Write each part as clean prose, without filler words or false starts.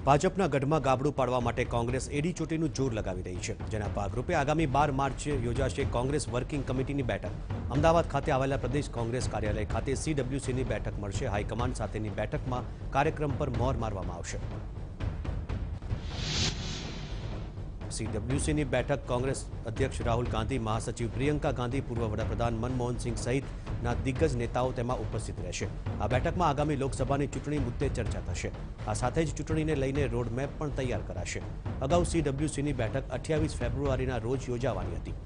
ભાજપના ગઢમાં ગાબડું પાડવા માટે કોંગ્રેસ એડી ચોટીનું જોર લગાવી રહી છે, જેના ભાગરૂપે આગામી 12 માર્ચે યોજાશે કોંગ્રેસ વર્કિંગ કમિટીની બેઠક। અમદાવાદ ખાતે આવેલા પ્રદેશ કોંગ્રેસ કાર્યાલય ખાતે CWCની બેઠક મળશે। હાઈકમાન્ડ સાથેની બેઠકમાં કાર્યક્રમ પર મોર મારવામાં આવશે। CWCની બેઠક કોંગ્રેસ અધ્યક્ષ રાહુલ ગાંધી, મહાસચિવ પ્રિયંકા ગાંધી, પૂર્વ વડાપ્રધાન મનમોહન સિંહ સહિતના દિગ્ગજ નેતાઓ તેમાં ઉપસ્થિત રહેશે। આ બેઠકમાં આગામી લોકસભાની ચૂંટણી મુદ્દે ચર્ચા થશે। આ સાથે જ ચૂંટણીને લઈને રોડમેપ પણ તૈયાર કરાશે। અગાઉ CWCની બેઠક 28 ફેબ્રુઆરીના રોજ યોજાવાની હતી।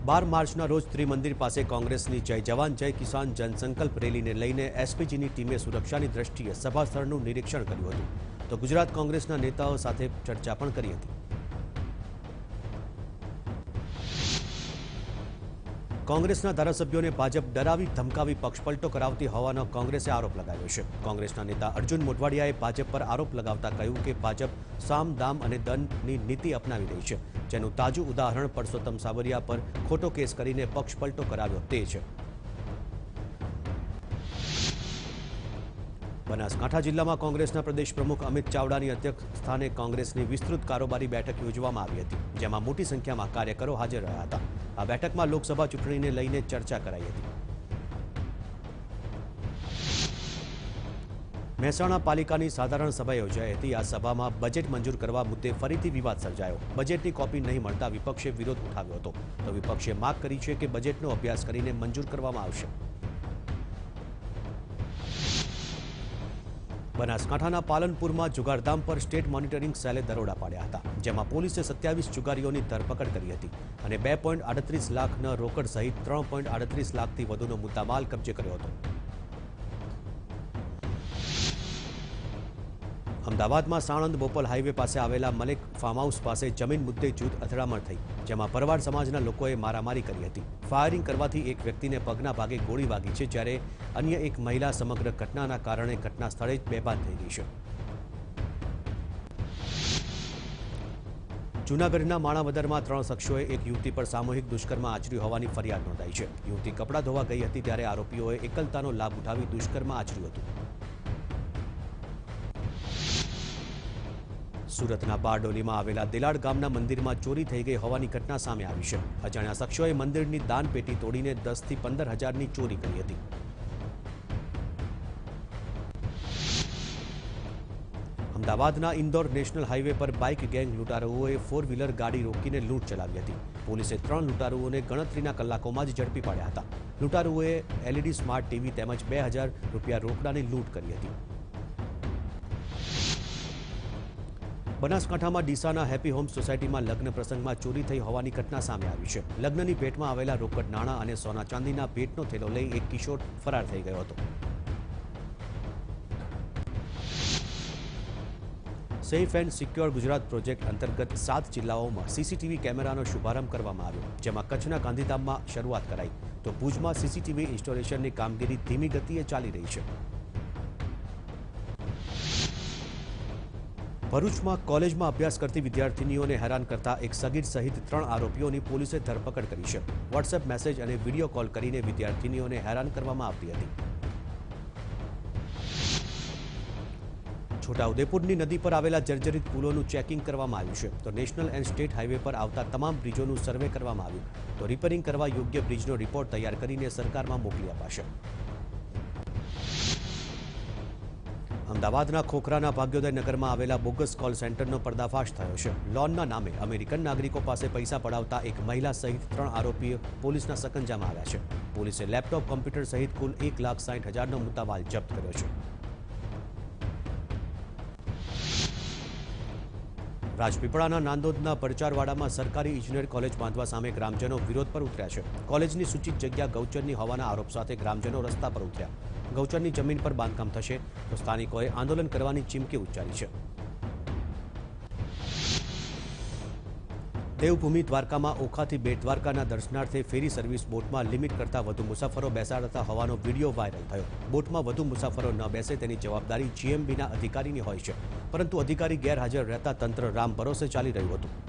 12 માર્ચના રોજ ત્રિમંદિર પાસે કોંગ્રેસની જય જવાન જય કિસાન જનસંકલ્પ રેલીને લઈને SPGની ટીમે સુરક્ષાની દ્રષ્ટિએ સભા સ્થળનું નિરીક્ષણ કર્યું હતું, તો ગુજરાત કોંગ્રેસના નેતાઓ સાથે ચર્ચા પણ કરી હતી। કોંગ્રેસના ધારાસભ્યોને ભાજપ ડરાવી ધમકાવી પક્ષપલટો કરાવતી હોવાનો કોંગ્રેસે આરોપ લગાવ્યો છે। કોંગ્રેસના નેતા અર્જુન મોઢવાડિયાએ ભાજપ પર આરોપ લગાવતા કહ્યું કે ભાજપ સામ દામ અને દંડની નીતિ અપનાવી રહી છે, જેનું તાજું ઉદાહરણ પરસોત્તમ સાબરિયા પર ખોટો કેસ કરીને પક્ષપલટો કરાવ્યો તે છે। બનાસકાંઠા જિલ્લામાં કોંગ્રેસના પ્રદેશ પ્રમુખ અમિત ચાવડાની અધ્યક્ષસ્થાને કોંગ્રેસની વિસ્તૃત કારોબારી બેઠક યોજવામાં આવી હતી, જેમાં મોટી સંખ્યામાં કાર્યકરો હાજર રહ્યા હતા। આ બેઠકમાં લોકસભા ચૂંટણીને લઈને ચર્ચા કરાઈ હતી। મહેસાણા પાલિકાની સાધારણ સભા યોજાઈ હતી। આ સભામાં બજેટ મંજૂર કરવા મુદ્દે ફરીથી વિવાદ સર્જાયો। બજેટની કોપી નહીં મળતા વિપક્ષે વિરોધ ઉઠાવ્યો હતો, તો વિપક્ષે માંગ કરી છે કે બજેટનો અભ્યાસ કરીને મંજૂર કરવામાં આવશે। બનાસકાંઠાના પાલનપુરમાં જુગારધામ પર સ્ટેટ મોનિટરિંગ સેલે દરોડા પાડ્યા હતા, જેમાં પોલીસે 27 જુગારીઓની ધરપકડ કરી હતી અને 2.38 લાખના રોકડ સહિત 3.38 લાખથી વધુનો મુદ્દામાલ કબજે કર્યો હતો। અમદાવાદમાં સાણંદ બોપલ હાઈવે પાસે આવેલા મલેક ફાર્મ હાઉસ પાસે જમીન મુદ્દે જૂથ અથડામણ થઈ, જેમાં પરવાડ સમાજના લોકોએ મારામારી કરી હતી। ફાયરિંગ કરવાથી એક વ્યક્તિને પગના ભાગે ગોળી વાગી છે, જ્યારે અન્ય એક મહિલા સમગ્ર ઘટનાના કારણે ઘટના સ્થળે જ બેભાન થઈ ગઈ છે। જૂનાગઢના માણાવદરમાં 3 શખ્સોએ એક યુવતી પર સામૂહિક દુષ્કર્મ આચર્યું હોવાની ફરિયાદ નોંધાઈ છે। યુવતી કપડાં ધોવા ગઈ હતી ત્યારે આરોપીઓએ એકલતાનો લાભ ઉઠાવી દુષ્કર્મ આચર્યું હતું। સુરતના બારડોલીમાં આવેલા દિલાડ ગામના મંદિરમાં ચોરી થઈ ગઈ હોવાની ઘટના સામે આવી છે। અજાણ્યા શખ્સોએ મંદિરની દાન પેટી તોડીને 10 થી 15 હજારની ચોરી કરી હતી। અમદાવાદના ઇન્દોર નેશનલ હાઈવે પર બાઇક ગેંગ લૂંટારુઓએ 4 વ્હીલર ગાડી રોકીને લૂંટ ચલાવી હતી। પોલીસે 3 લૂંટારુઓને ગણતરીના કલાકોમાં જ ઝડપી પાડ્યા હતા। લૂંટારુઓએ LED સ્માર્ટ ટીવી તેમજ 2000 રૂપિયા રોકડાની લૂંટ કરી હતી। બનાસકાંઠામાં ડીસાના હેપી હોમ સોસાયટીમાં લગ્ન પ્રસંગમાં ચોરી થઈ હોવાની ઘટના સામે આવી છે। લગ્નની ભેટમાં આવેલા રોકડ નાણાં અને સોના ચાંદીના ભેટનો થેલો લઈ એક કિશોર ફરાર થઈ ગયો હતો। Safe and secure Gujarat project અંતર્ગત 7 જિલ્લાઓમાં CCTV કેમેરાનો શુભારંભ કરવામાં આવ્યો, જેમાં કચ્છના ગાંધીધામમાં શરૂઆત કરાઈ, તો ભુજમાં CCTV ઇન્સ્ટોલેશનની કામગીરી ધીમી ગતિએ ચાલી રહી છે। ભરૂચમાં કોલેજમાં અભ્યાસ કરતી વિદ્યાર્થીનીઓને હેરાન કરતા એક સગીર સહિત 3 આરોપીઓની પોલીસે ધરપકડ કરી છે। વોટ્સએપ મેસેજ અને વિડીયો કોલ કરીને વિદ્યાર્થીનીઓને હેરાન કરવામાં આવતી હતી। છોટાઉદેપુરની નદી પર આવેલા જર્જરિત પુલોનું ચેકિંગ કરવામાં આવ્યું છે, તો નેશનલ એન્ડ સ્ટેટ હાઈવે પર આવતા તમામ બ્રિજોનું સર્વે કરવામાં આવ્યું, તો રિપેરિંગ કરવા યોગ્ય બ્રિજનો રિપોર્ટ તૈયાર કરીને સરકારમાં મોકલી અપાશે। અમદાવાદના ખોખરાના ભાગ્યોદય નગરમાં આવેલા બોગસ કોલ સેન્ટરનો પર્દાફાશ થયો છે। લોનના નામે અમેરિકન નાગરિકો પાસે પૈસા પડાવતા એક મહિલા સહિત 3 આરોપીઓ પોલીસના સકંજામાં આવ્યા છે। પોલીસે લેપટોપ, કોમ્પ્યુટર સહિત કુલ 1,60,000નો મુદ્દામાલ જપ્ત કર્યો છે। રાજપીપળાના નાંદોદના પરચારવાડામાં સરકારી ઇજનેર કોલેજ બાંધવા સામે ગ્રામજનો વિરોધ પર ઉતર્યા છે। કોલેજની સૂચિત જગ્યા ગૌચરની હોવાના આરોપ સાથે ગ્રામજનો રસ્તા પર ઉતર્યા। ગૌચરની જમીન પર બાંધકામ થશે તો સ્થાનિકોએ આંદોલન કરવાની ચીમકી ઉચ્ચારી છે। દેવભૂમિ દ્વારકામાં ઓખાથી બેટ દ્વારકાના દર્શનાર્થે ફેરી સર્વિસ બોટમાં લિમિટ કરતાં વધુ મુસાફરો બેસાડતા હોવાનો વિડીયો વાયરલ થયો। બોટમાં વધુ મુસાફરો ન બેસે તેની જવાબદારી GMBના અધિકારીની હોય છે, પરંતુ અધિકારી ગેરહાજર રહેતા તંત્ર રામ ભરોસે ચાલી રહ્યું હતું।